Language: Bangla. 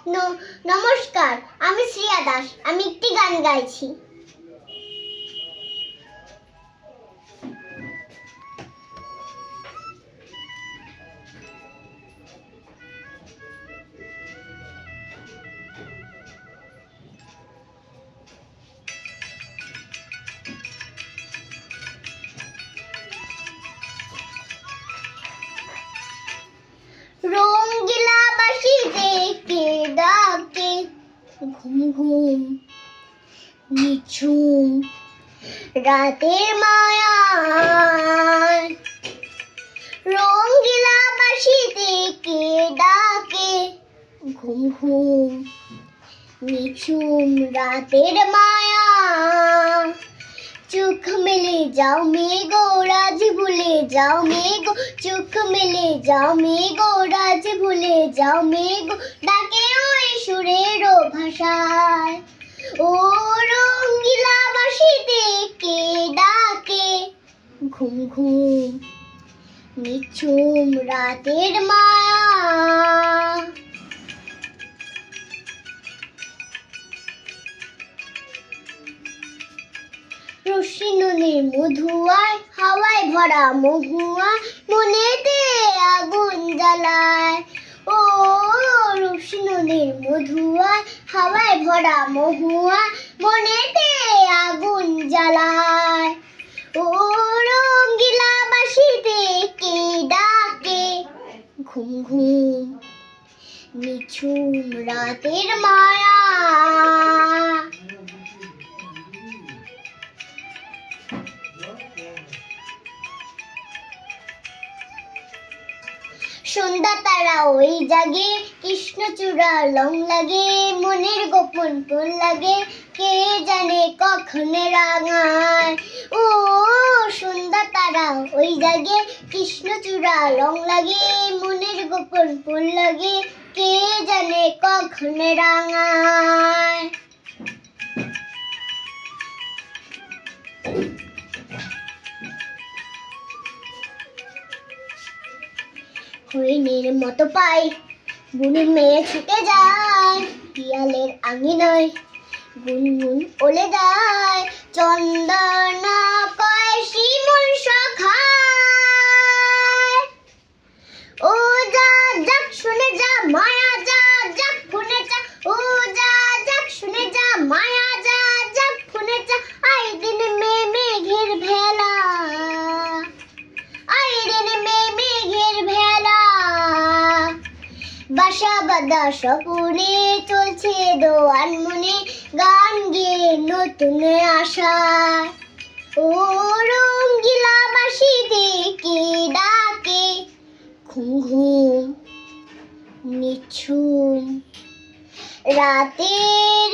নমস্কার, আমি শ্রিয়া দাস। আমি একটি গান গাইছি। রঙ্গিলা বাঁশিতে কে ডাকে, ঘুম ঘুম নিঝুম রাতের মায়ায়। রঙ্গিলা বাঁশিতে কে ডাকে, ঘুম ঘুম নিঝুম রাতের মায়া। চোখ মেলে যাও মেঘো, রাজ ভুলে যাও মেঘো। চোখ মেলে যাও মেঘো, রাজ ভুলে যাও মেঘো। ডাকে ওই সুরের ভাষায়। ও রঙ্গিলা বাঁশিতে কে ডাকে, ঘুম ঘুম নিঝুম রাতের মায়া। রশ্মি নদীর মধুয়ায়, হাওয়ায় ভরা মহুয়া, মনেতে আগুন জ্বালায়। ও রশ্মি নদীর মধুয়ায়, হাওয়ায় ভরা মহুয়া, মনেতে আগুন জ্বালায়। ও রঙ্গিলা বাঁশিতে কে ডাকে, ঘুম ঘুম নিঝুম রাতের মায়া। সন্ধ্যা তারা ওই জাগে, কৃষ্ণচূড়া লং লাগে, মনের গোপন ফুল লাগে, কে জানে কখন রাঙায়। ও সন্ধ্যা তারা ওই জাগে, কৃষ্ণচূড়া লং লাগে, মনের গোপন ফুল লাগে, কে জানে কখন রাঙায়। হরিণের মতো পাই, বুড়ির মেয়ে ছুটে যায়, পিয়ালের আঙিনায় গুনগুন ওলে যায়। চন্দনা কয় শিমুল সখায়, ও যা যাক শুনে যা মায়া, যা যাক ফোনে যা। ও যা যাক শুনে যা মায়া, যা যাক ফোনে যা। আই দিন মেঘের ভেলা, আই দিন মেঘের ভেলা। বাসা বাঁধা স্বপনে চলছে দোয়ান মনে, গান গেয়ে নতুন আশা। ও রঙ্গিলা বাঁশিতে কে ডাকে, ঘুম ঘুম নিঝুম রাতের